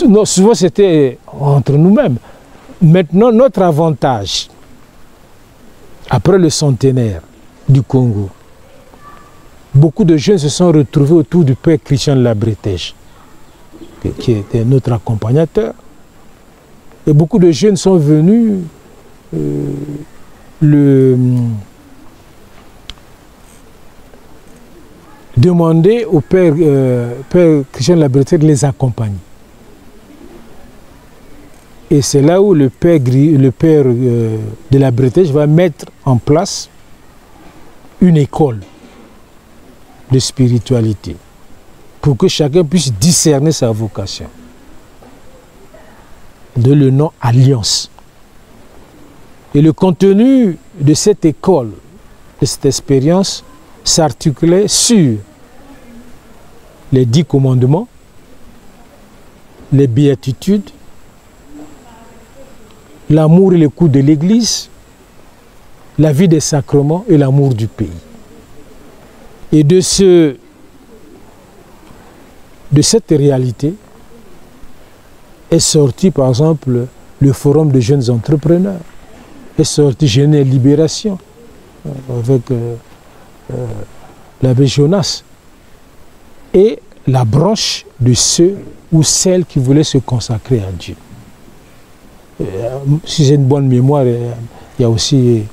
Non, souvent c'était entre nous-mêmes. Maintenant, notre avantage, après le centenaire du Congo, beaucoup de jeunes se sont retrouvés autour du père Christian Labretèche, qui était notre accompagnateur. Et beaucoup de jeunes sont venus demander au père Christian Labretèche de les accompagner. Et c'est là où le père de Labretèche va mettre en place une école de spiritualité pour que chacun puisse discerner sa vocation. De le nom Alliance. Et le contenu de cette école, de cette expérience, s'articulait sur les 10 commandements, les béatitudes, l'amour et le coût de l'Église, la vie des sacrements et l'amour du pays. Et de cette réalité est sorti par exemple le Forum de jeunes entrepreneurs, est sorti Jeunes et Libération avec l'abbé Jonas et la branche de ceux ou celles qui voulaient se consacrer à Dieu. Si j'ai une bonne mémoire, il y a aussi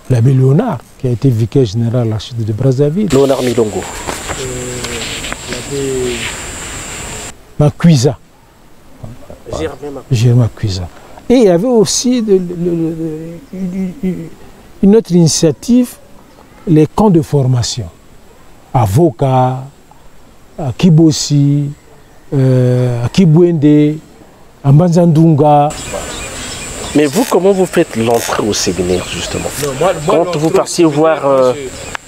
l'abbé Léonard qui a été vicaire général à la chute de Brazzaville. Léonard Milongo. L'abbé Macuisa. Germain Macuisa. Et il y avait aussi une autre initiative, les camps de formation. À Voka, à Kibosi, à Kibwende, à Manzandunga. Mais vous, comment vous faites l'entrée au séminaire, justement? Quand vous partiez voir...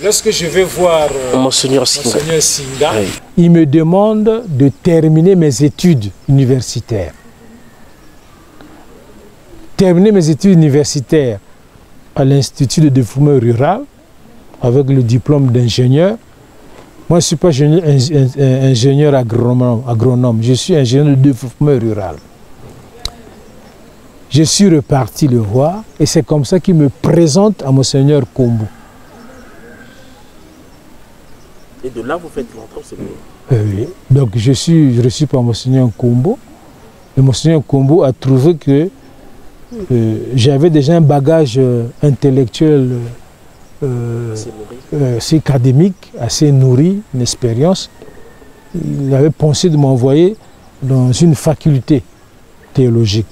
lorsque je vais voir Monseigneur Singa, oui, il me demande de terminer mes études universitaires. Terminer mes études universitaires à l'Institut de développement rural, avec le diplôme d'ingénieur. Moi, je ne suis pas ingénieur agronome, je suis ingénieur de développement rural. Je suis reparti le voir et c'est comme ça qu'il me présente à Monseigneur Kombo. Et de là, vous faites l'entrée au séminaire? Oui. Donc, je suis reçu par Monseigneur Kombo. Et Monseigneur Kombo a trouvé que j'avais déjà un bagage intellectuel assez académique, assez nourri, une expérience. Il avait pensé de m'envoyer dans une faculté théologique.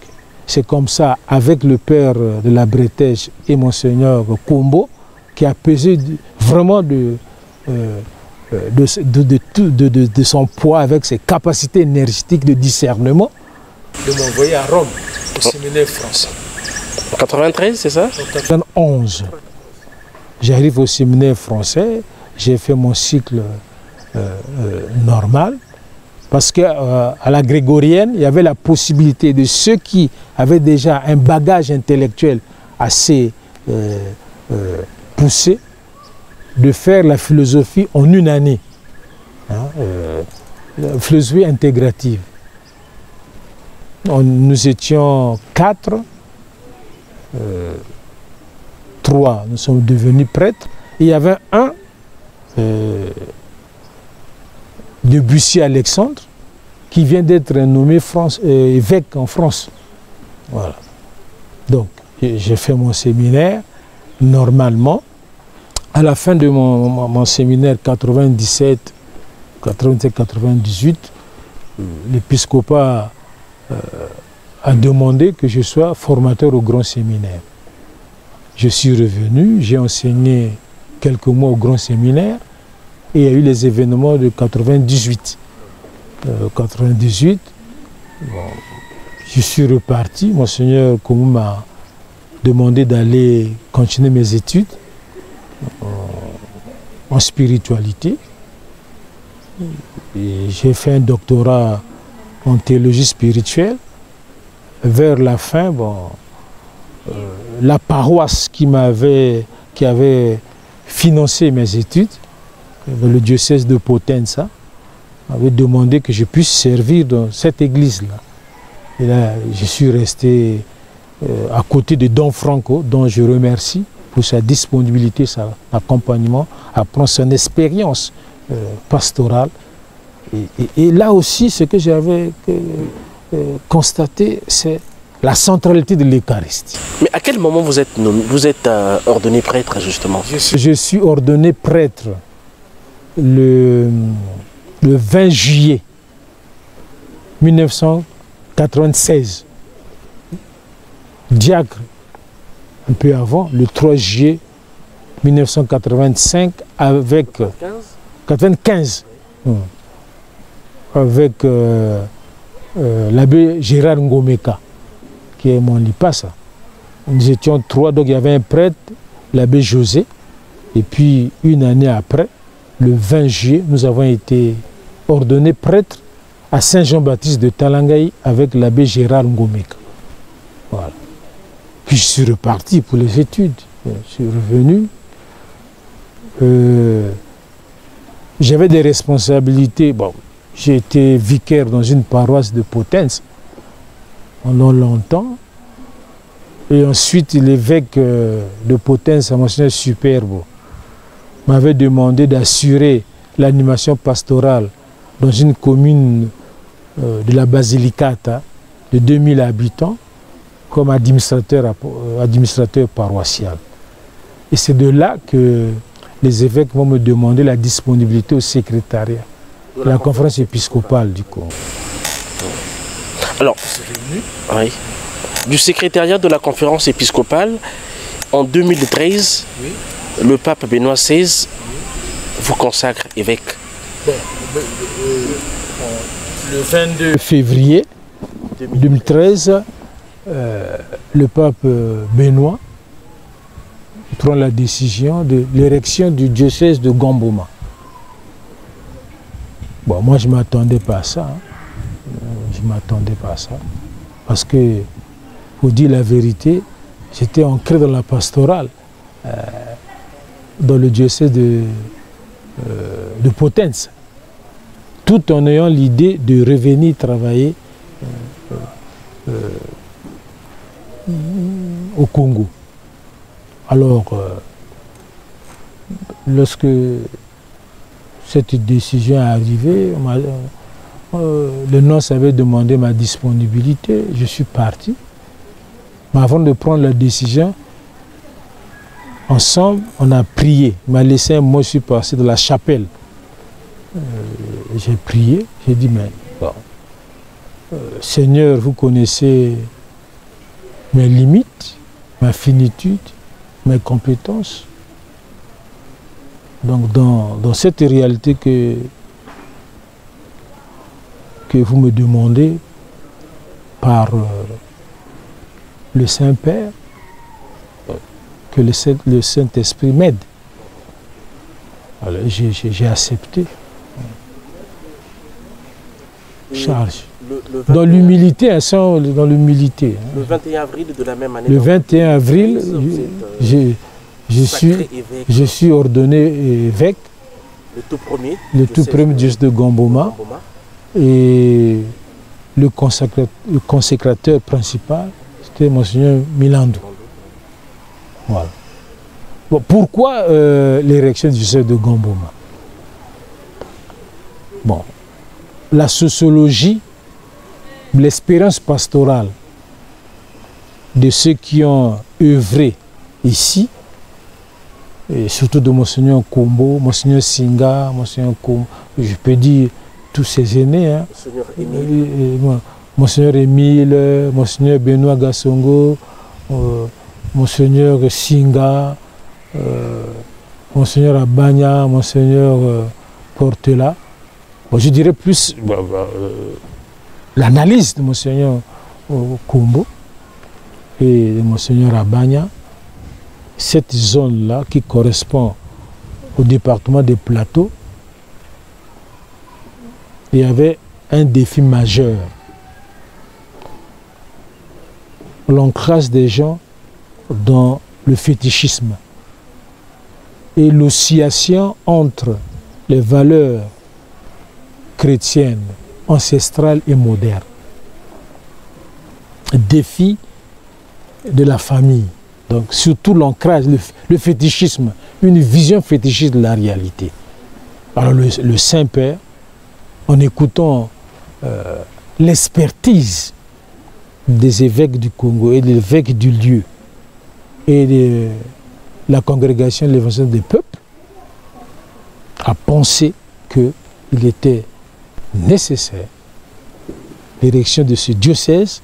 C'est comme ça, avec le père de Labretèche et Monseigneur Kombo, qui a pesé vraiment de son poids avec ses capacités énergétiques de discernement, de m'envoyer à Rome, au séminaire français. En 93, c'est ça? En 91. J'arrive au séminaire français, j'ai fait mon cycle normal, parce qu'à la grégorienne, il y avait la possibilité de ceux qui avaient déjà un bagage intellectuel assez poussé, de faire la philosophie en une année, la philosophie intégrative. Nous étions 4, 3, nous sommes devenus prêtres. Et il y avait un, Debussy Alexandre, qui vient d'être nommé évêque en France. Voilà. Donc, j'ai fait mon séminaire normalement. À la fin de mon séminaire 97-98, l'épiscopat a demandé que je sois formateur au grand séminaire. Je suis revenu, j'ai enseigné quelques mois au grand séminaire et il y a eu les événements de 98. 98, bon, je suis reparti. Monseigneur Kombo m'a demandé d'aller continuer mes études en spiritualité. J'ai fait un doctorat en théologie spirituelle. Vers la fin, bon, la paroisse qui avait financé mes études, le diocèse de Potenza, m'avait demandé que je puisse servir dans cette église-là. Et là, je suis resté à côté de Don Franco, dont je remercie pour sa disponibilité, son accompagnement, à prendre son expérience pastorale. Et là aussi, ce que j'avais constaté, c'est la centralité de l'Eucharistie. Mais à quel moment vous êtes ordonné prêtre, justement? Je suis ordonné prêtre le 20 juillet 1996. Diacre un peu avant, le 3 juillet 1985, avec 95, avec l'abbé Gérard Ngomeka, qui est mon lipasa. Nous étions 3, donc il y avait un prêtre, l'abbé José, et puis une année après, le 20 juillet, nous avons été ordonnés prêtres à Saint-Jean-Baptiste de Talangaï avec l'abbé Gérard Ngomeka. Voilà. Puis je suis reparti pour les études. Je suis revenu. J'avais des responsabilités. Bon, j'ai été vicaire dans une paroisse de Potenza pendant longtemps. Et ensuite, l'évêque de Potenza, Monseigneur Superbo, m'avait demandé d'assurer l'animation pastorale dans une commune de la Basilicata de 2000 habitants comme administrateur paroissial. Et c'est de là que les évêques vont me demander la disponibilité au secrétariat de la conférence épiscopale du Congo. Alors, oui, du secrétariat de la conférence épiscopale, en 2013, oui, le pape Benoît XVI vous consacre évêque. Le 22 février 2013, le pape Benoît prend la décision de l'érection du diocèse de Gamboma. Bon, moi je ne m'attendais pas à ça. Je ne m'attendais pas à ça. Parce que, pour dire la vérité, j'étais ancré dans la pastorale, dans le diocèse de Potenza, tout en ayant l'idée de revenir travailler au Congo. Alors, lorsque cette décision est arrivée, le nonce avait demandé ma disponibilité, je suis parti. Mais avant de prendre la décision, ensemble, on a prié. Il m'a laissé un mot, je suis passé de la chapelle. J'ai prié, j'ai dit, mais bon, Seigneur, vous connaissez mes limites, ma finitude, mes compétences. Donc dans cette réalité que vous me demandez par le Saint-Père, que le Saint-Esprit m'aide. Alors j'ai accepté. Charge. Dans l'humilité, dans l'humilité. Le 21 avril de la même année. Le 21 avril, je suis ordonné évêque. Le tout premier. Le tout premier diocèse de Gamboma. Et le consécrateur principal, c'était Monseigneur Milandou. Voilà. Bon, pourquoi l'érection du diocèse de Gamboma? Bon, la sociologie, l'expérience pastorale de ceux qui ont œuvré ici, et surtout de Monseigneur Kombo, Monseigneur Singa, Monseigneur Kombo, je peux dire tous ces aînés, hein. Monseigneur Émile, Monseigneur Benoît Gassongo, Monseigneur Singa, Monseigneur Abanya, Monseigneur Portela. Bon, je dirais plus l'analyse de Monseigneur Kombo et de Monseigneur Abanya, cette zone-là qui correspond au département des Plateaux, il y avait un défi majeur. L'ancrage des gens dans le fétichisme et l'oscillation entre les valeurs chrétienne, ancestrale et moderne. Défi de la famille. Donc surtout l'ancrage, le fétichisme, une vision fétichiste de la réalité. Alors le Saint-Père, en écoutant l'expertise des évêques du Congo et des évêques du lieu et de la congrégation de l'évangile des peuples, a pensé qu'il était nécessaire l'érection de ce diocèse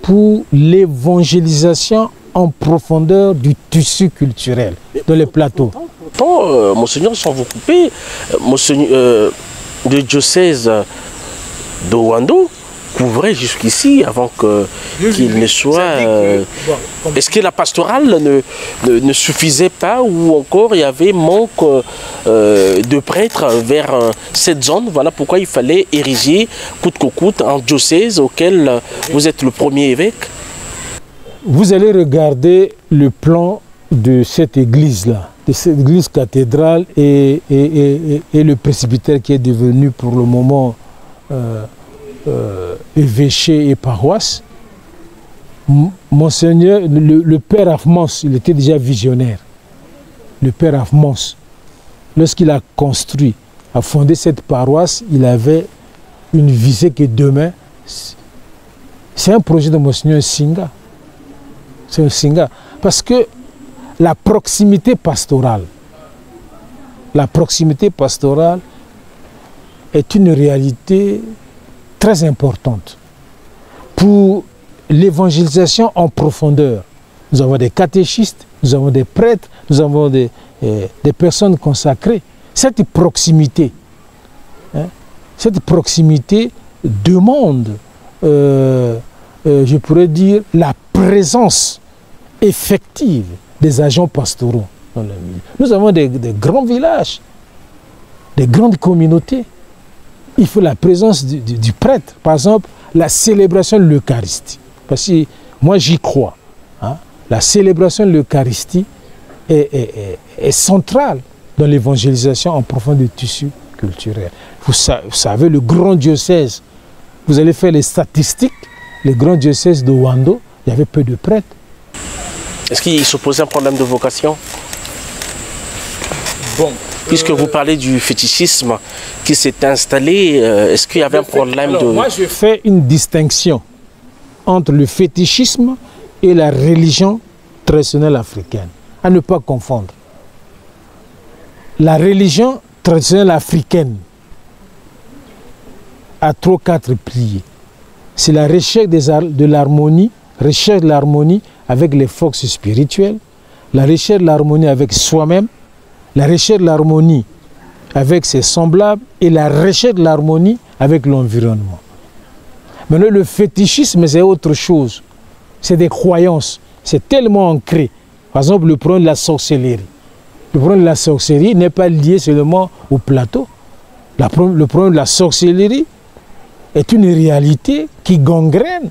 pour l'évangélisation en profondeur du tissu culturel dans les plateaux. Pourtant, Monseigneur, sans vous couper, le diocèse de Wando couvrait jusqu'ici avant qu'il ne soit... Est-ce que la pastorale ne suffisait pas ou encore il y avait manque de prêtres vers cette zone? Voilà pourquoi il fallait ériger coûte que coûte un diocèse auquel vous êtes le premier évêque. Vous allez regarder le plan de cette église-là, de cette église cathédrale et le presbytère qui est devenu pour le moment évêché et paroisse. Monseigneur, le père Afmans, il était déjà visionnaire. Le père Afmans, lorsqu'il a construit, a fondé cette paroisse, il avait une visée que demain, c'est un projet de Monseigneur Singa. C'est un Singa. Parce que la proximité pastorale est une réalité très importante pour l'évangélisation en profondeur. Nous avons des catéchistes, nous avons des prêtres, nous avons des personnes consacrées. Cette proximité demande, je pourrais dire, la présence effective des agents pastoraux dans le milieu. Nous avons des grands villages, des grandes communautés. Il faut la présence du prêtre. Par exemple, la célébration de l'Eucharistie. Parce que moi, j'y crois. Hein? La célébration de l'Eucharistie est centrale dans l'évangélisation en profondeur du tissu culturel. Vous savez, le grand diocèse, vous allez faire les statistiques, le grand diocèse de Wando, il y avait peu de prêtres. Est-ce qu'il se posait un problème de vocation? Bon. Puisque vous parlez du fétichisme qui s'est installé, est-ce qu'il y avait un problème de... Moi, je fais une distinction entre le fétichisme et la religion traditionnelle africaine. À ne pas confondre. La religion traditionnelle africaine a 3 ou 4 piliers. C'est la recherche de l'harmonie, avec les forces spirituelles, la recherche de l'harmonie avec soi-même, la recherche de l'harmonie avec ses semblables et la recherche de l'harmonie avec l'environnement. Maintenant, le fétichisme, c'est autre chose. C'est des croyances. C'est tellement ancré. Par exemple, le problème de la sorcellerie. Le problème de la sorcellerie n'est pas lié seulement au plateau. Le problème de la sorcellerie est une réalité qui gangrène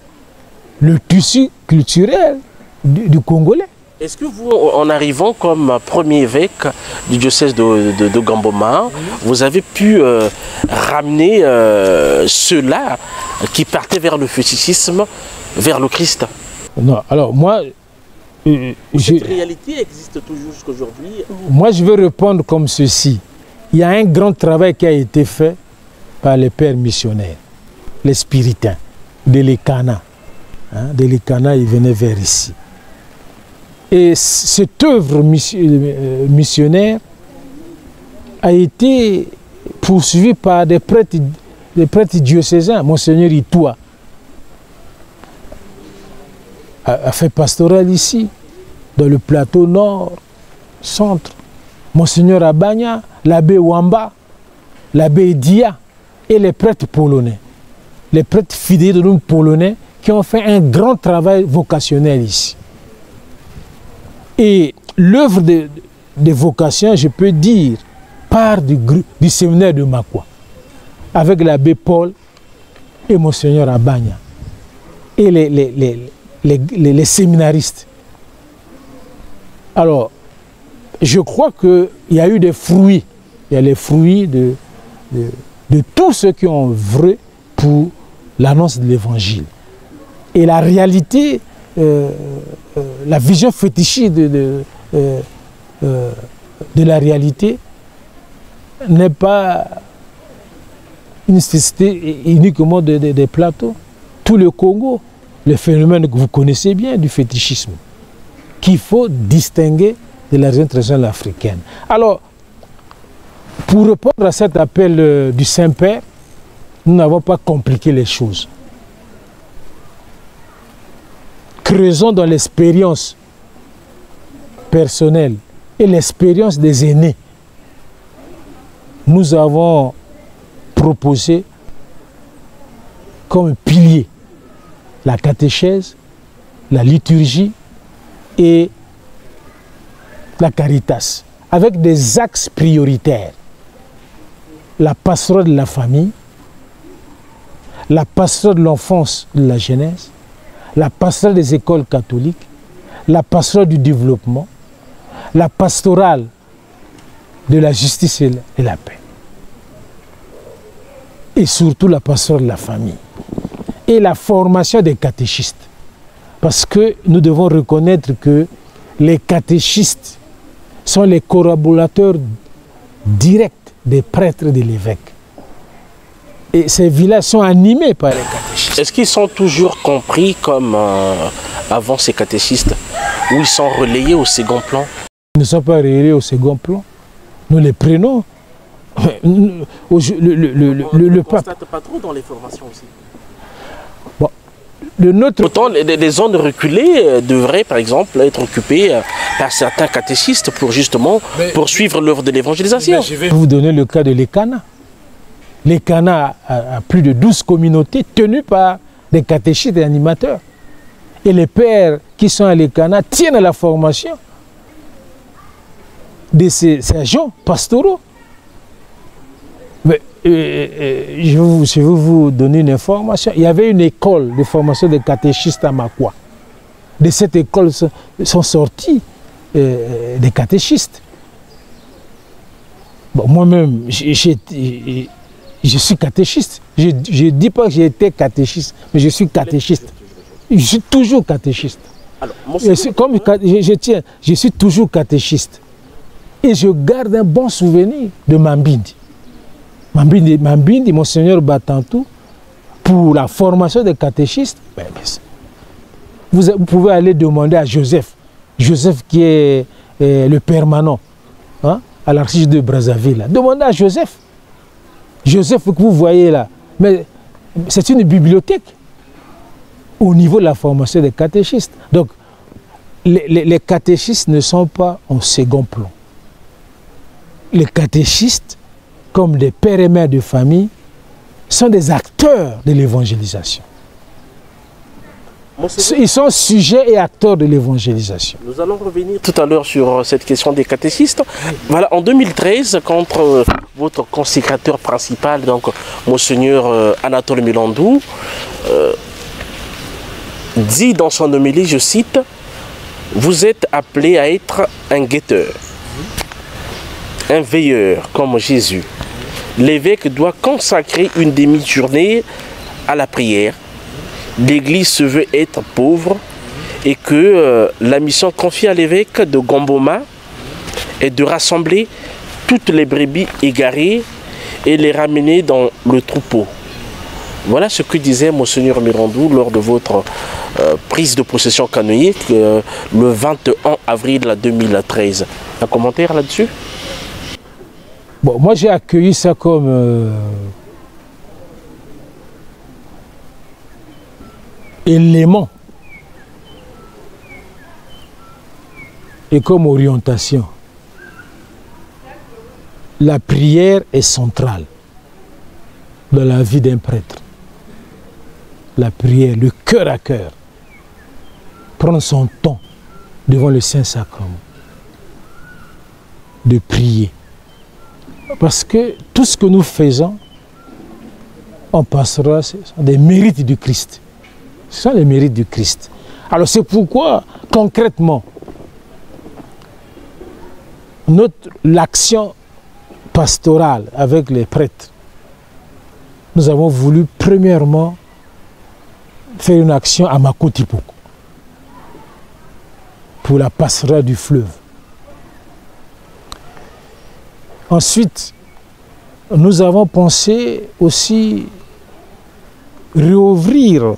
le tissu culturel du Congolais. Est-ce que vous, en arrivant comme premier évêque du diocèse de Gamboma, vous avez pu ramener ceux-là qui partaient vers le fétichisme, vers le Christ? Non, alors moi... Cette réalité existe toujours jusqu'aujourd'hui? Moi, je veux répondre comme ceci. Il y a un grand travail qui a été fait par les pères missionnaires, les spiritains, de l'Ekana. De l'Ekana, ils venaient vers ici. Et cette œuvre missionnaire a été poursuivie par des prêtres diocésains. Monseigneur Itoua a fait pastoral ici, dans le plateau nord, centre. Monseigneur Abanya, l'abbé Wamba, l'abbé Dia et les prêtres polonais. Les prêtres fidèles de nous polonais qui ont fait un grand travail vocationnel ici. Et l'œuvre des vocations, je peux dire, part du séminaire de Makwa, avec l'abbé Paul et Monseigneur Abanya, et les séminaristes. Alors, je crois qu'il y a eu des fruits. Il y a les fruits de tous ceux qui ont œuvré pour l'annonce de l'évangile. Et la réalité, la vision fétichiste de la réalité n'est pas une spécificité uniquement des plateaux. Tout le Congo, le phénomène que vous connaissez bien du fétichisme, qu'il faut distinguer de la région traditionnelle africaine. Alors, pour répondre à cet appel du Saint-Père, nous n'avons pas compliqué les choses. Creusons dans l'expérience personnelle et l'expérience des aînés. Nous avons proposé comme pilier la catéchèse, la liturgie et la caritas, avec des axes prioritaires. La pastorale de la famille, la pastorale de l'enfance et de la jeunesse, la pastorale des écoles catholiques, la pastorale du développement, la pastorale de la justice et la paix. Et surtout la pastorale de la famille. Et la formation des catéchistes. Parce que nous devons reconnaître que les catéchistes sont les collaborateurs directs des prêtres et de l'évêque. Et ces villages sont animés par les catéchistes. Est-ce qu'ils sont toujours compris comme avant ces catéchistes, ou ils sont relayés au second plan? Ils ne sont pas relayés au second plan. Nous les prenons. Le pape. Constate pas trop dans les formations aussi. Bon, Pourtant, les zones reculées devraient, par exemple, être occupées par certains catéchistes pour justement poursuivre l'œuvre de l'évangélisation. Je vais vous donner le cas de l'Ekana. L'Ekana a plus de 12 communautés tenues par des catéchistes et animateurs. Et les pères qui sont à l'Ekana tiennent à la formation de ces agents pastoraux. Mais, je vais vous donner une information. Il y avait une école de formation des catéchistes à Makwa. De cette école sont sortis des catéchistes. Bon, moi-même, je suis catéchiste. Je ne dis pas que j'ai été catéchiste, mais je suis catéchiste. Je suis toujours catéchiste. Alors, je suis toujours catéchiste. Et je garde un bon souvenir de Mambindi. Mambindi, Monseigneur Batantou, pour la formation des catéchistes, vous pouvez aller demander à Joseph. Joseph qui est le permanent hein, à l'archidiocèse de Brazzaville. Demandez à Joseph. Joseph que vous voyez là, mais c'est une bibliothèque au niveau de la formation des catéchistes. Donc, les catéchistes ne sont pas en second plan. Les catéchistes, comme des pères et mères de famille, sont des acteurs de l'évangélisation. Ils sont sujets et acteurs de l'évangélisation. Nous allons revenir tout à l'heure sur cette question des catéchistes. Voilà, en 2013, contre votre consécrateur principal, donc Monseigneur Anatole Milandou, dit dans son homélie, je cite, « Vous êtes appelé à être un guetteur, un veilleur comme Jésus. L'évêque doit consacrer une demi-journée à la prière. L'Église se veut être pauvre et que la mission confiée à l'évêque de Gomboma est de rassembler toutes les brebis égarées et les ramener dans le troupeau. » Voilà ce que disait Monseigneur Mirandou lors de votre prise de possession canonique le 21 avril 2013. Un commentaire là-dessus? Bon, moi j'ai accueilli ça comme élément et comme orientation. La prière est centrale dans la vie d'un prêtre. La prière, le cœur à cœur, prendre son temps devant le Saint-Sacrement, de prier. Parce que tout ce que nous faisons, on passera, ce sont des mérites du Christ. Ce sont les mérites du Christ. Alors c'est pourquoi, concrètement, l'action pastorale avec les prêtres nous avons voulu premièrement faire une action à Makotipoko pour la passerelle du fleuve. Ensuite, nous avons pensé aussi réouvrir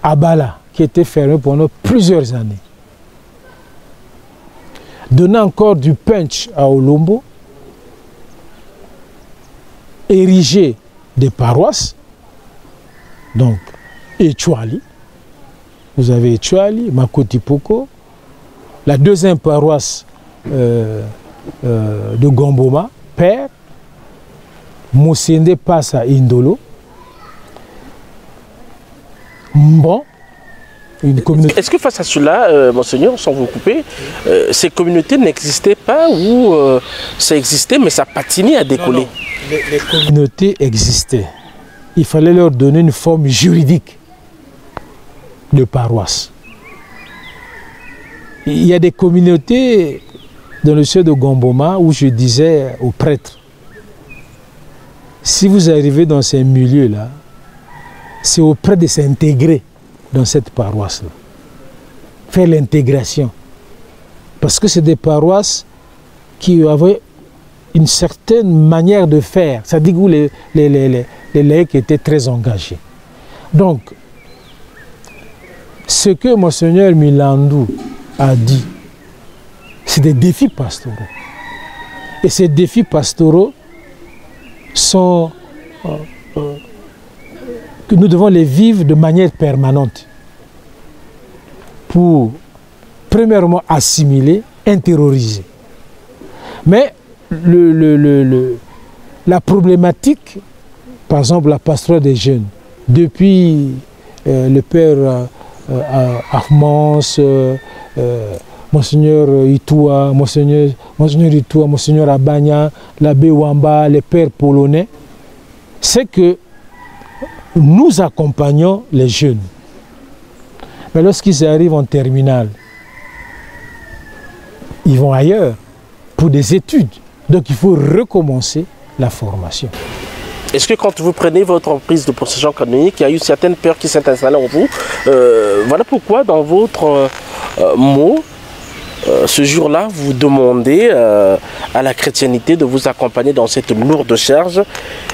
Abala, qui était fermé pendant plusieurs années. Donner encore du punch à Olombo, ériger des paroisses, donc Etchouali, vous avez Etchouali, Makotipoko, la deuxième paroisse de Gomboma, Père, Moussende passe à Indolo, Mbon, une communauté. Est-ce que face à cela, Monseigneur, sans vous couper, ces communautés n'existaient pas ou ça existait mais ça patinait à décoller? Non, non. Les communautés existaient. Il fallait leur donner une forme juridique de paroisse. Il y a des communautés dans le sud de Gomboma où je disais aux prêtres, si vous arrivez dans ces milieux-là, c'est aux prêtres de s'intégrer dans cette paroisse-là. Faire l'intégration. Parce que c'est des paroisses qui avaient une certaine manière de faire. C'est-à-dire où les laïcs étaient très engagés. Donc, ce que Monseigneur Milandou a dit, c'est des défis pastoraux. Et ces défis pastoraux sont que nous devons les vivre de manière permanente pour, premièrement, assimiler, intérioriser. Mais la problématique, par exemple, la pastorale des jeunes, depuis le père Ahmans, Monseigneur Itoua, Monseigneur Abanya, l'abbé Wamba, les pères polonais, c'est que nous accompagnons les jeunes. Mais lorsqu'ils arrivent en terminale, ils vont ailleurs pour des études. Donc il faut recommencer la formation. Est-ce que quand vous prenez votre prise de possession canonique, il y a eu certaines peurs qui s'est installée en vous? Voilà pourquoi dans votre mot, ce jour-là, vous demandez à la chrétienté de vous accompagner dans cette lourde charge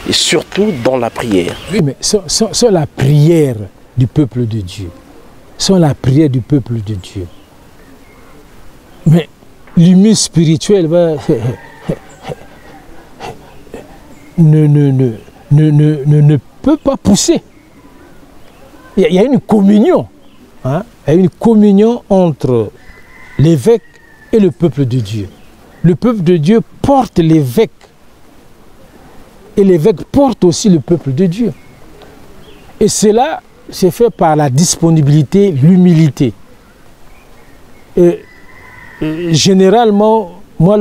et surtout dans la prière. Oui, mais c'est la prière du peuple de Dieu. C'est la prière du peuple de Dieu. Mais l'humus spirituel ne peut pas pousser. Il y a une communion. Hein? Il y a une communion entre l'évêque et le peuple de Dieu. Le peuple de Dieu porte l'évêque. Et l'évêque porte aussi le peuple de Dieu. Et cela, c'est fait par la disponibilité, l'humilité. Et généralement, moi,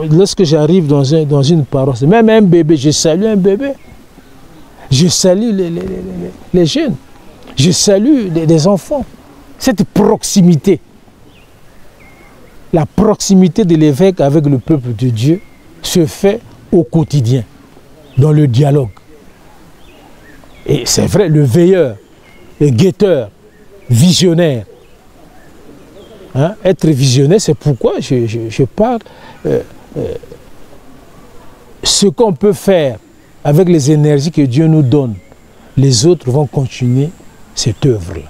lorsque j'arrive dans une paroisse, même un bébé, je salue un bébé. Je salue les jeunes. Je salue les enfants. Cette proximité. La proximité de l'évêque avec le peuple de Dieu se fait au quotidien, dans le dialogue. Et c'est vrai, le veilleur, le guetteur, visionnaire. Hein? Être visionnaire, c'est pourquoi je parle. Ce qu'on peut faire avec les énergies que Dieu nous donne, les autres vont continuer cette œuvre-là.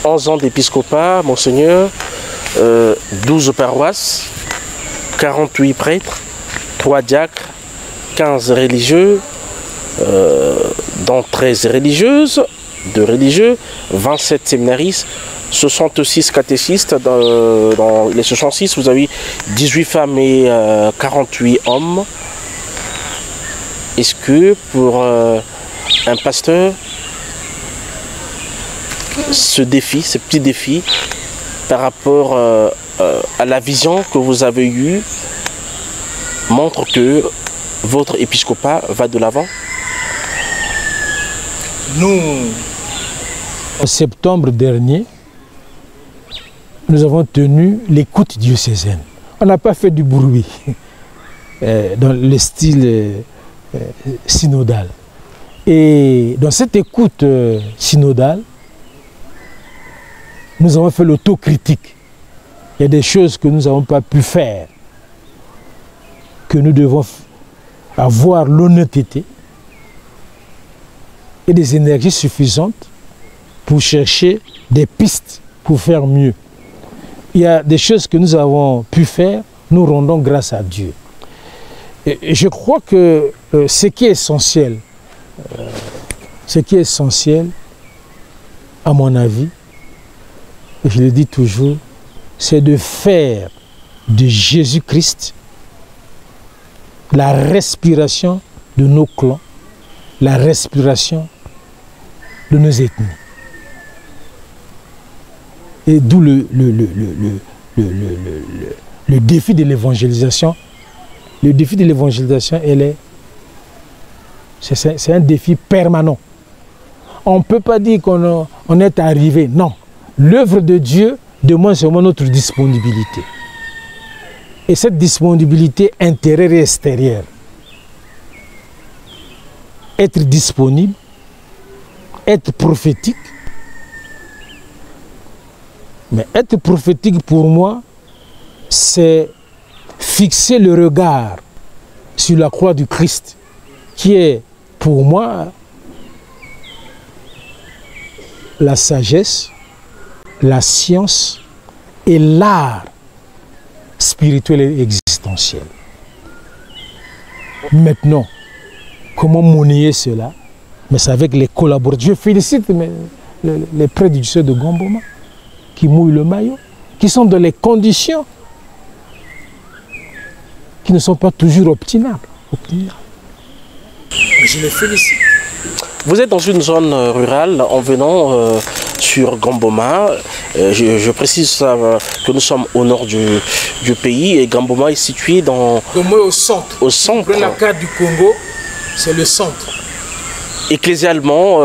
11 ans d'épiscopat, Monseigneur, 12 paroisses, 48 prêtres, 3 diacres, 15 religieux, dont 13 religieuses, 2 religieux, 27 séminaristes, 66 catéchistes. Dans les 66, vous avez 18 femmes et 48 hommes. Est-ce que pour un pasteur, ce défi, ce petit défi, par rapport à la vision que vous avez eue, montre que votre épiscopat va de l'avant? Nous, en septembre dernier, nous avons tenu l'écoute diocésaine. On n'a pas fait du bruit dans le style synodale. Et dans cette écoute synodale, nous avons fait l'autocritique. Il y a des choses que nous n'avons pas pu faire, que nous devons avoir l'honnêteté et des énergies suffisantes pour chercher des pistes pour faire mieux. Il y a des choses que nous avons pu faire, nous rendons grâce à Dieu. Et je crois que ce qui est essentiel, à mon avis, et je le dis toujours, c'est de faire de Jésus-Christ la respiration de nos clans, la respiration de nos ethnies. Et d'où le défi de l'évangélisation. Le défi de l'évangélisation, c'est un défi permanent. On ne peut pas dire qu'on est arrivé. Non. L'œuvre de Dieu demande seulement notre disponibilité. Et cette disponibilité intérieure et extérieure. Être disponible, être prophétique. Mais être prophétique pour moi, c'est fixer le regard sur la croix du Christ, qui est pour moi la sagesse, la science et l'art spirituel et existentiel. Maintenant, comment monnayer cela? Mais c'est avec les collaborateurs. Je félicite les prédicteurs de Gamboma qui mouillent le maillot, qui sont dans les conditions qui ne sont pas toujours optimales. Je les félicite. Vous êtes dans une zone rurale en venant sur Gamboma. Je précise que nous sommes au nord du pays et Gamboma est situé dans... Gamboma est au centre. Au centre. Prenez la carte du Congo, c'est le centre. Ecclésialement,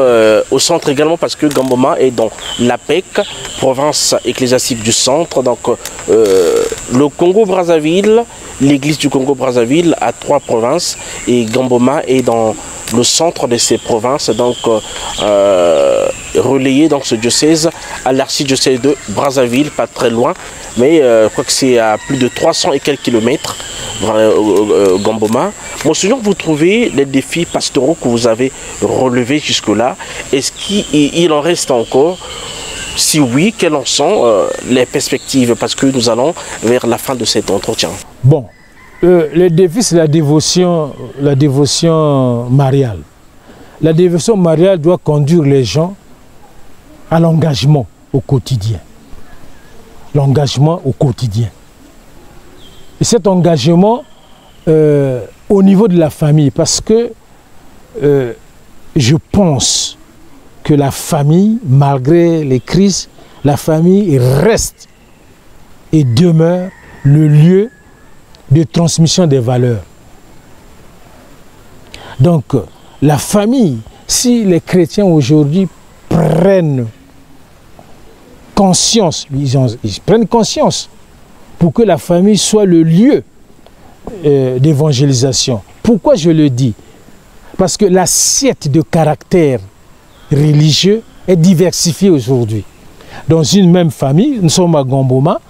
au centre également parce que Gamboma est dans l'APEC, province ecclésiastique du centre. Donc le Congo-Brazzaville, l'église du Congo-Brazzaville a 3 provinces et Gamboma est dans le centre de ces provinces, donc relayé dans ce diocèse à l'archidiocèse de Brazzaville, pas très loin, mais je crois que c'est à plus de 300 et quelques kilomètres. Gamboma. Monseigneur, vous trouvez les défis pastoraux que vous avez relevés jusque-là, est-ce qu'il en reste encore? Si oui, quelles en sont les perspectives? Parce que nous allons vers la fin de cet entretien. Bon, les défis, c'est la dévotion mariale. La dévotion mariale doit conduire les gens à l'engagement au quotidien. L'engagement au quotidien. Et cet engagement au niveau de la famille, parce que je pense que la famille, malgré les crises, la famille reste et demeure le lieu de transmission des valeurs. Donc, la famille, si les chrétiens aujourd'hui prennent conscience, ils prennent conscience pour que la famille soit le lieu d'évangélisation. Pourquoi je le dis? Parce que l'assiette de caractère religieux est diversifiée aujourd'hui. Dans une même famille, nous sommes à Gamboma.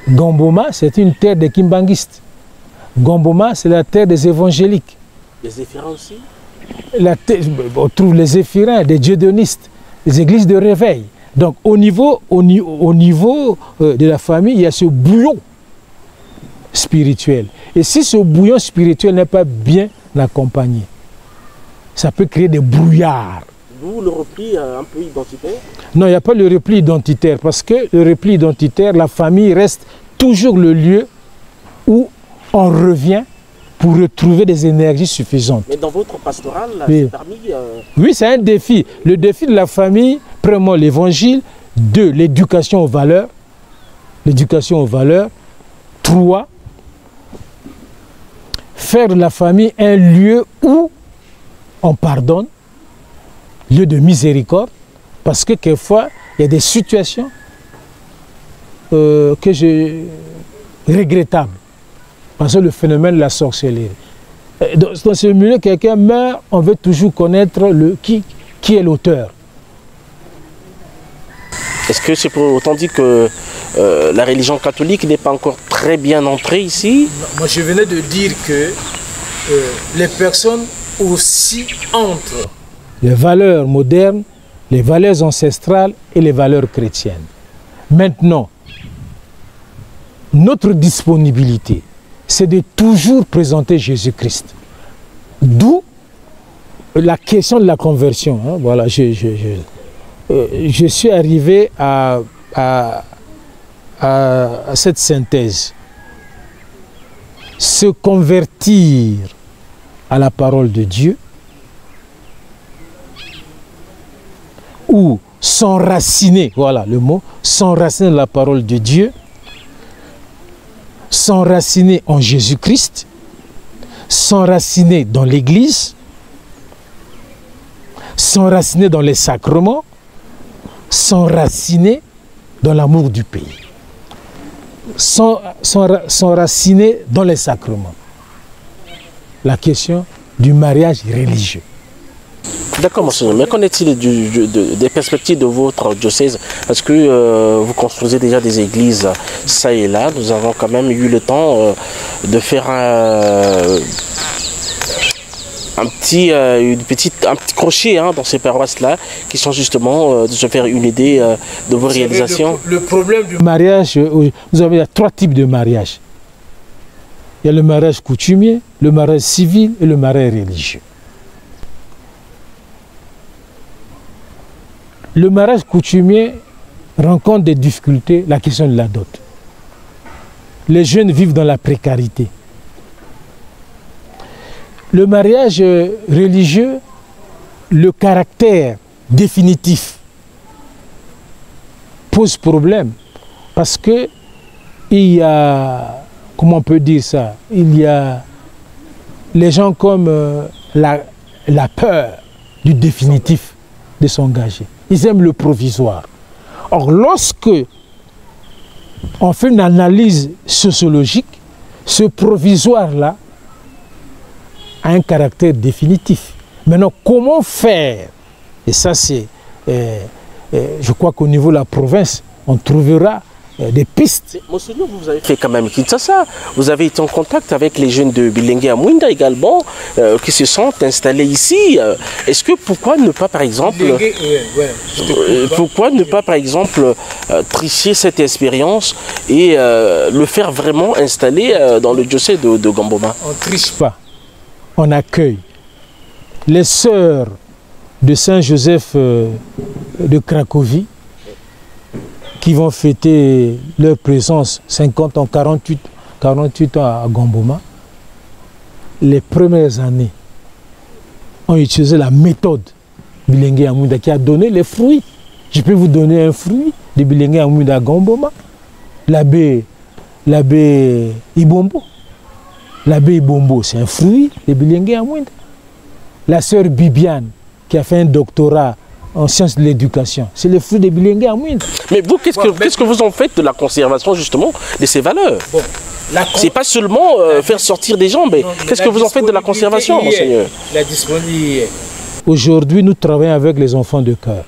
Gamboma, c'est une terre des kimbanguistes. Gamboma, c'est la terre des évangéliques. Les éphirins aussi? On trouve les éphirins, des dieudonistes, les églises de réveil. Donc au niveau de la famille, il y a ce bouillon spirituel. Et si ce bouillon spirituel n'est pas bien accompagné, ça peut créer des brouillards. Vous, le repli un peu identitaire? Non, il n'y a pas le repli identitaire, parce que le repli identitaire, la famille reste toujours le lieu où on revient pour retrouver des énergies suffisantes. Mais dans votre pastoral, oui. c'est parmi... Oui, c'est un défi. Le défi de la famille, premièrement l'évangile, 2, l'éducation aux valeurs. L'éducation aux valeurs. 3, faire de la famille un lieu où on pardonne, lieu de miséricorde, parce que quelquefois, il y a des situations regrettables. Parce que le phénomène de la sorcellerie. Dans ce milieu, quelqu'un meurt, on veut toujours connaître qui est l'auteur. Est-ce que c'est pour autant dit que la religion catholique n'est pas encore très bien entrée ici? Moi, je venais de dire que les personnes aussi entre les valeurs modernes, les valeurs ancestrales et les valeurs chrétiennes. Maintenant, notre disponibilité, c'est de toujours présenter Jésus-Christ. D'où la question de la conversion. Hein. Voilà, je suis arrivé à cette synthèse. Se convertir à la parole de Dieu ou s'enraciner, voilà le mot, s'enraciner dans la parole de Dieu, s'enraciner en Jésus-Christ, s'enraciner dans l'Église, s'enraciner dans les sacrements, s'enraciner dans l'amour du pays, s'enraciner dans les sacrements. La question du mariage religieux. D'accord, monseigneur, mais qu'en est-il des perspectives de votre diocèse? Est-ce que vous construisez déjà des églises ça et là? Nous avons quand même eu le temps de faire un petit crochet dans ces paroisses-là, qui sont justement de se faire une idée de vos réalisations. Le problème du mariage, il y a 3 types de mariage. Il y a le mariage coutumier, le mariage civil et le mariage religieux. Le mariage coutumier rencontre des difficultés, la question de la dot. Les jeunes vivent dans la précarité. Le mariage religieux, le caractère définitif pose problème parce que il y a, comment on peut dire ça, il y a les gens comme la peur du définitif de s'engager. Ils aiment le provisoire. Or, lorsque on fait une analyse sociologique, ce provisoire-là a un caractère définitif. Maintenant, comment faire? Et ça, c'est, je crois qu'au niveau de la province, on trouvera des pistes. Monseigneur, vous avez fait quand même Kinshasa. Vous avez été en contact avec les jeunes de Bilengue à Mwinda également, qui se sont installés ici. Est-ce que pourquoi ne pas, par exemple, tricher cette expérience et le faire vraiment installer dans le diocèse de Gamboma? On ne triche pas, on accueille. Les sœurs de Saint-Joseph de Cracovie, qui vont fêter leur présence 50 ans, 48 ans à Gamboma, les premières années ont utilisé la méthode Bilengue à Mwinda qui a donné les fruits. Je peux vous donner un fruit de Bilengue à Mwinda à Gamboma, l'abbé Ibombo. L'abbé Ibombo, c'est un fruit de Bilengue à Mwinda. La sœur Bibiane, qui a fait un doctorat en sciences de l'éducation, c'est le fruit de Bilengue à Mwinda. Mais vous, qu'est-ce que vous en faites de la conservation justement de ces valeurs? C'est pas seulement faire sortir des gens, mais qu'est-ce que vous en faites de la conservation, monseigneur? La disponibilité. Aujourd'hui, nous travaillons avec les enfants de cœur.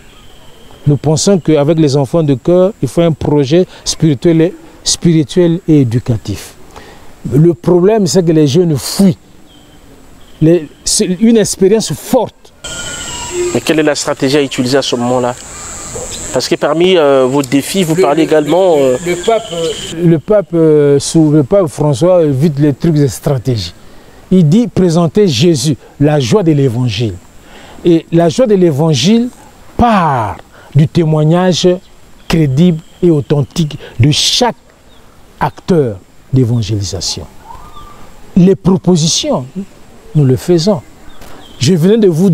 Nous pensons qu'avec les enfants de cœur, il faut un projet spirituel et éducatif. Le problème, c'est que les jeunes fuient. C'est une expérience forte. Mais quelle est la stratégie à utiliser à ce moment-là? Parce que parmi vos défis, vous parlez également... Le pape François évite les trucs de stratégie. Il dit présenter Jésus, la joie de l'évangile. Et la joie de l'évangile part du témoignage crédible et authentique de chaque acteur d'évangélisation. Les propositions, nous le faisons. Je venais de vous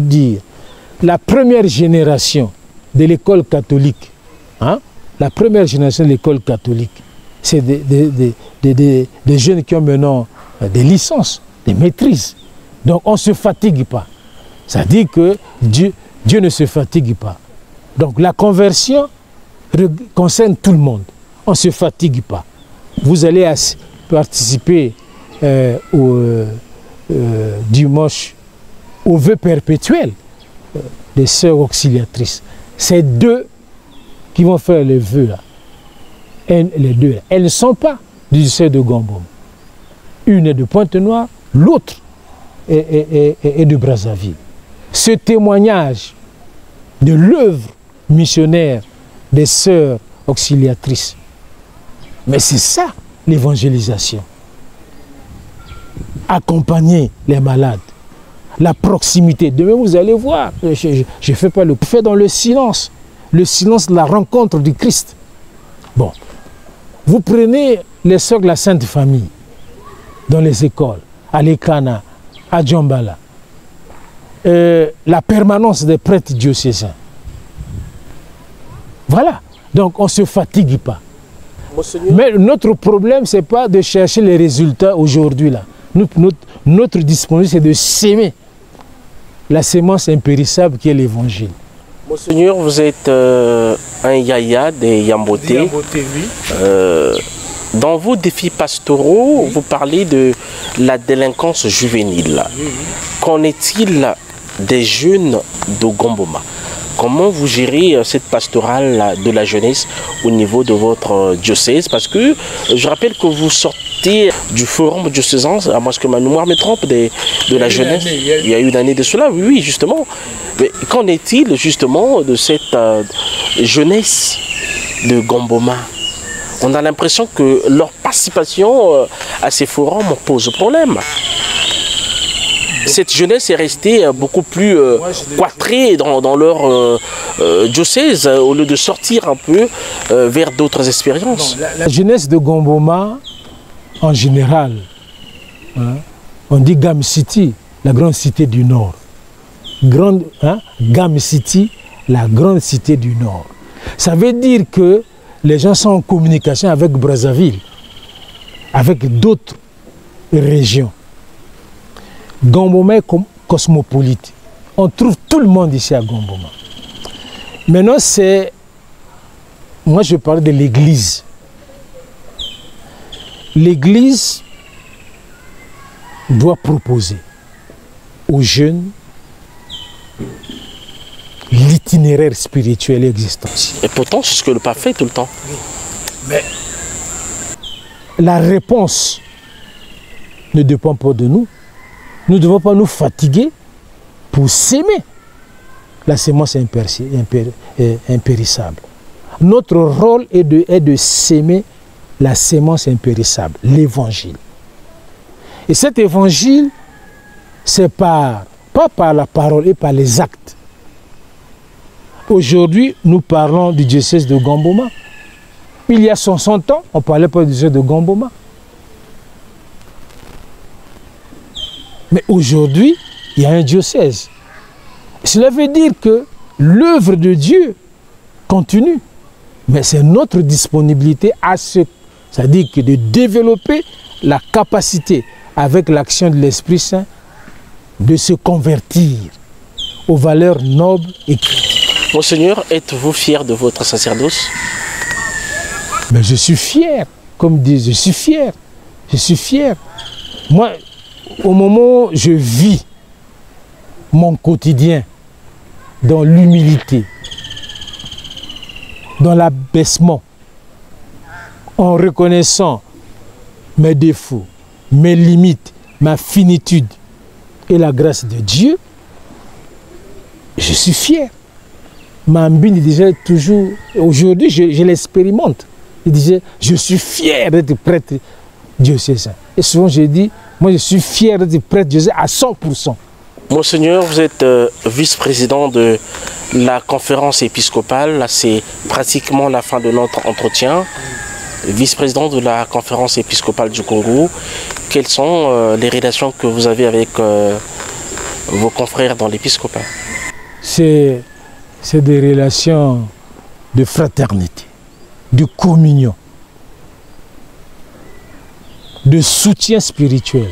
dire, la première génération de l'école catholique, la première génération de l'école catholique, c'est des jeunes qui ont maintenant des licences, des maîtrises. Donc on ne se fatigue pas. Ça dit que Dieu ne se fatigue pas. Donc la conversion concerne tout le monde. On ne se fatigue pas. Vous allez participer dimanche au vœu perpétuel des sœurs auxiliatrices. C'est deux qui vont faire les vœux là. Les deux là. Elles ne sont pas du diocèse de Gamboma. Une est de Pointe-Noire, l'autre est de Brazzaville. Ce témoignage de l'œuvre missionnaire des sœurs auxiliatrices, mais c'est ça l'évangélisation. Accompagner les malades, la proximité. Demain vous allez voir, je ne fais pas le fait dans le silence de la rencontre du Christ. Bon, vous prenez les sœurs de la Sainte Famille dans les écoles, à Lekana, à Djambala, la permanence des prêtres diocésains. Voilà, donc on ne se fatigue pas. Monseigneur. Mais notre problème, ce n'est pas de chercher les résultats aujourd'hui là. Notre disponibilité, c'est de s'aimer la sémence impérissable qui est l'évangile. Monseigneur, vous êtes un yaya des Yamboté. Oui. Dans vos défis pastoraux, vous parlez de la délinquance juvénile. Oui. Qu'en est-il des jeunes de Gamboma? Comment vous gérez cette pastorale de la jeunesse au niveau de votre diocèse? Parce que je rappelle que vous sortez du forum diocésain, à moins que ma mémoire me trompe, de la jeunesse. Il y a eu une année de cela, oui, justement. Mais qu'en est-il justement de cette jeunesse de Gamboma? On a l'impression que leur participation à ces forums pose problème. Cette jeunesse est restée beaucoup plus cloîtrée dans leur diocèse au lieu de sortir un peu vers d'autres expériences. La jeunesse de Gamboma, en général, hein, on dit Gam City, la grande cité du Nord. Gam City, la grande cité du Nord. Ça veut dire que les gens sont en communication avec Brazzaville, avec d'autres régions. Gamboma est cosmopolite. On trouve tout le monde ici à Gamboma. Maintenant, moi je parle de l'église. L'église doit proposer aux jeunes l'itinéraire spirituel et existentiel. Et pourtant, c'est ce que le pape fait tout le temps. Mais la réponse ne dépend pas de nous. Nous ne devons pas nous fatiguer pour s'aimer la sémence impérissable. Notre rôle est de s'aimer la sémence impérissable, l'évangile. Et cet évangile, c'est pas par la parole et par les actes. Aujourd'hui, nous parlons du diocèse de Gamboma. Il y a 100 ans, on ne parlait pas du diocèse de Gamboma. Mais aujourd'hui, il y a un diocèse. Cela veut dire que l'œuvre de Dieu continue. Mais c'est notre disponibilité c'est-à-dire que de développer la capacité avec l'action de l'Esprit Saint de se convertir aux valeurs nobles et chrétiennes. Monseigneur, êtes-vous fier de votre sacerdoce? Mais je suis fier, comme disent, je suis fier. Je suis fier. Moi, au moment où je vis mon quotidien dans l'humilité, dans l'abaissement, en reconnaissant mes défauts, mes limites, ma finitude et la grâce de Dieu, je suis fier. Mambine disait toujours, aujourd'hui je l'expérimente, il disait, je suis fier d'être prêtre diocésain. Et souvent je dis, moi je suis fier d'être prêtre diocésain à 100%. Monseigneur, vous êtes vice-président de la conférence épiscopale. Là, c'est pratiquement la fin de notre entretien. Vice-président de la conférence épiscopale du Congo. Quelles sont les relations que vous avez avec vos confrères dans l'épiscopat? C'est des relations de fraternité, de communion, de soutien spirituel.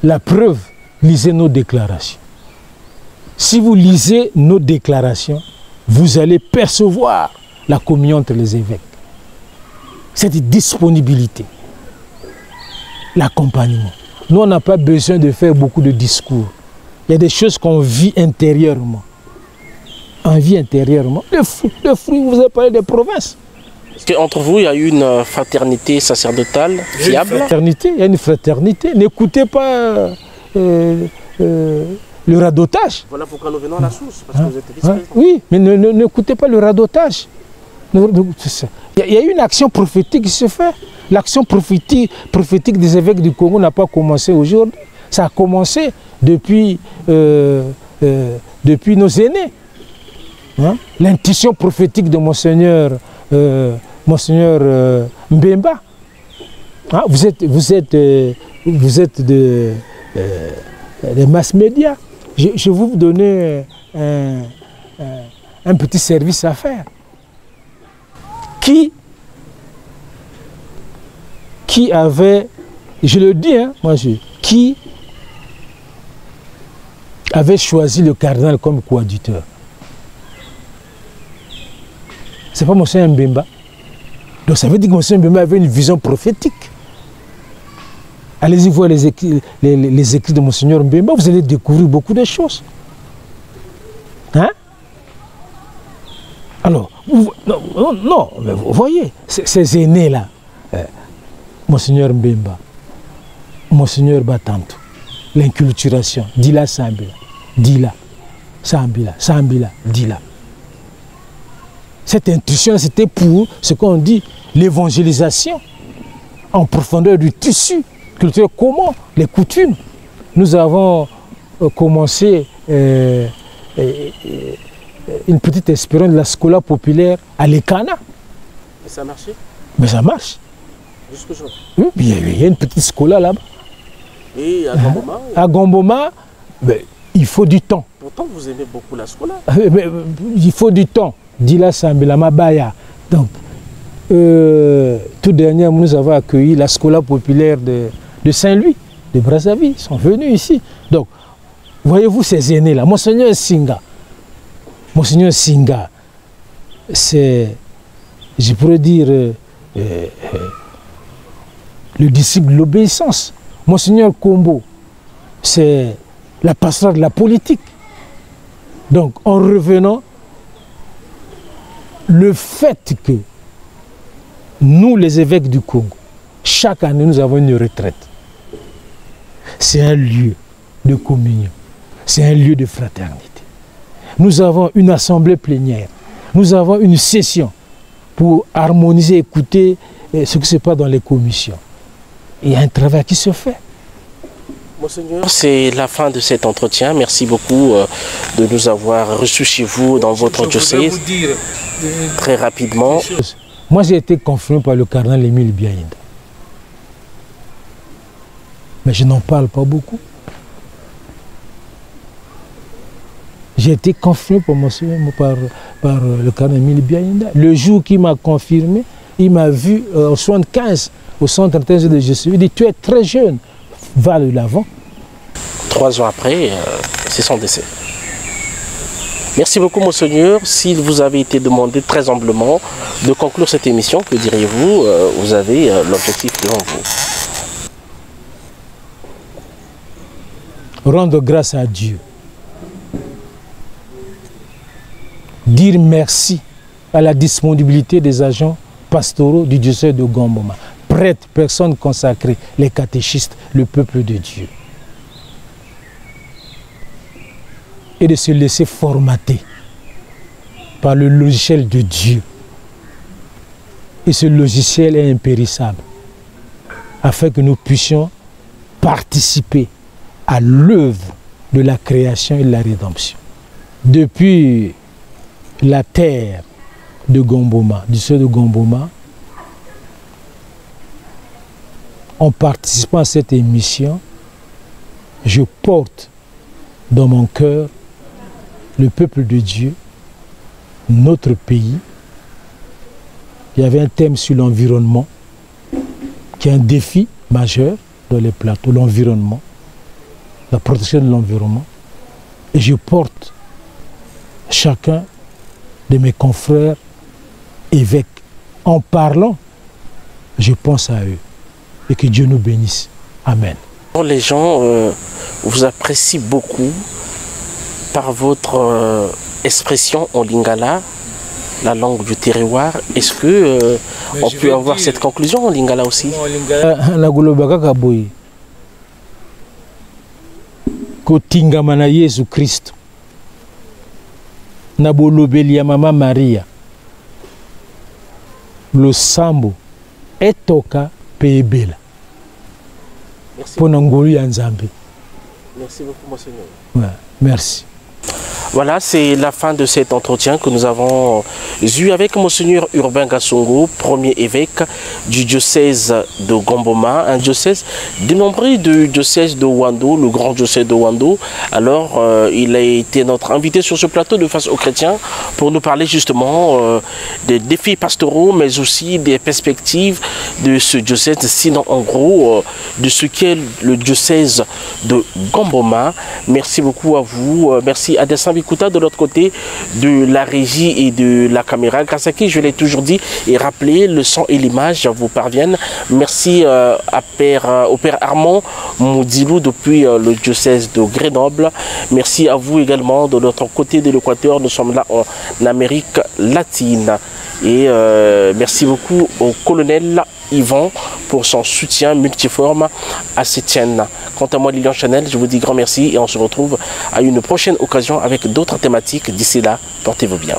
La preuve, lisez nos déclarations. Si vous lisez nos déclarations, vous allez percevoir la communion entre les évêques. Cette disponibilité. l'accompagnement. Nous, on n'a pas besoin de faire beaucoup de discours. Il y a des choses qu'on vit intérieurement. On vit intérieurement. Le fruit, vous avez parlé des provinces. Entre vous, il y a eu une fraternité sacerdotale fiable. Il y a une fraternité. N'écoutez pas le radotage. Voilà pourquoi nous venons à la source, parce que vous êtes vice-président. Oui, mais n'écoutez pas le radotage. Il y a une action prophétique qui se fait. L'action prophétique des évêques du Congo n'a pas commencé aujourd'hui. Ça a commencé depuis nos aînés. Hein? L'intuition prophétique de Monseigneur Mbemba. Hein? Vous êtes des mass médias. Je vais vous donner un petit service à faire. Qui avait, je le dis, hein, qui avait choisi le cardinal comme coadjuteur? Ce n'est pas Monseigneur Mbemba. Donc ça veut dire que Monseigneur Mbemba avait une vision prophétique. Allez-y voir les écrits de Monseigneur Mbemba, vous allez découvrir beaucoup de choses. Hein? Alors, non, mais vous voyez, ces aînés-là, Monseigneur Mbemba, Monseigneur Batantou, l'inculturation, Dila Sambila, Dila, Sambila, Sambila, Dila. Cette intuition, c'était pour ce qu'on dit l'évangélisation en profondeur du tissu culturel. Comment les coutumes. Nous avons commencé une petite expérience de la scola populaire à l'Ekana. Et ça a marché? Mais ça marche. Jusqu'aujourd'hui. Oui, il y a une petite scola là-bas. Et à Gamboma? À Gamboma, il faut du temps. Pourtant, vous aimez beaucoup la scola. Il faut du temps. Dila Sambila Mabaya. Donc, tout dernièrement, nous avons accueilli la scola populaire de Saint-Louis, de Brazzaville. Ils sont venus ici. Donc, voyez-vous ces aînés-là. Monseigneur Singa, c'est, je pourrais dire, le disciple de l'obéissance. Monseigneur Kombo, c'est la passerelle de la politique. Donc, en revenant, le fait que nous, les évêques du Congo, chaque année, nous avons une retraite. C'est un lieu de communion. C'est un lieu de fraternité. Nous avons une assemblée plénière. Nous avons une session pour harmoniser, écouter ce qui se passe dans les commissions. Il y a un travail qui se fait. Monseigneur, c'est la fin de cet entretien. Merci beaucoup de nous avoir reçus chez vous dans votre diocèse. Très rapidement. Moi, j'ai été confirmé par le cardinal Émile Biaïnda. Mais je n'en parle pas beaucoup. J'ai été confirmé par le cardinal Émile Biaïnda. Le jour qu'il m'a confirmé, il m'a vu en 75 au centre de Jésus. Il dit, tu es très jeune, va de l'avant. 3 ans après, c'est son décès. Merci beaucoup, Monseigneur. S'il vous avait été demandé très humblement de conclure cette émission, que diriez-vous? Vous avez l'objectif devant vous. Rendre grâce à Dieu. Dire merci à la disponibilité des agents pastoraux du diocèse de Gamboma. Prêtres, personnes consacrées, les catéchistes, le peuple de Dieu. Et de se laisser formater par le logiciel de Dieu. Et ce logiciel est impérissable, afin que nous puissions participer à l'œuvre de la création et de la rédemption. Depuis la terre de Gamboma, du sud de Gamboma, en participant à cette émission, je porte dans mon cœur le peuple de Dieu, notre pays. Il y avait un thème sur l'environnement, qui est un défi majeur dans les plateaux, l'environnement, la protection de l'environnement. Et je porte chacun de mes confrères évêques. En parlant, je pense à eux. Et que Dieu nous bénisse. Amen. Les gens vous apprécient beaucoup par votre expression en lingala, la langue du terroir. Est-ce que on peut avoir cette conclusion en lingala aussi? Kotingama na Yesu Christ na bolobeli ya Mama Maria losambo etoka pe ebela pona ngolu ya Nzambe. Merci beaucoup, monseigneur. Ouais, merci. Voilà, c'est la fin de cet entretien que nous avons eu avec Monseigneur Urbain Gassongo, premier évêque du diocèse de Gomboma, un diocèse dénombré du diocèse de Wando, le grand diocèse de Wando. Alors, il a été notre invité sur ce plateau de Face aux chrétiens pour nous parler justement des défis pastoraux, mais aussi des perspectives de ce diocèse, sinon en gros de ce qu'est le diocèse de Gomboma. Merci beaucoup à vous, merci à Dessin Bikuta de l'autre côté de la régie et de la caméra, grâce à qui, je l'ai toujours dit et rappelé, le son et l'image vous parviennent. Merci au Père Armand Moudilou depuis le diocèse de Grenoble. Merci à vous également de l'autre côté de l'Équateur. Nous sommes là en Amérique latine. Et merci beaucoup au colonel Yvan pour son soutien multiforme à cette chaîne. Quant à moi, Lilian Chanel, je vous dis grand merci et on se retrouve à une prochaine occasion avec d'autres thématiques. D'ici là, portez-vous bien.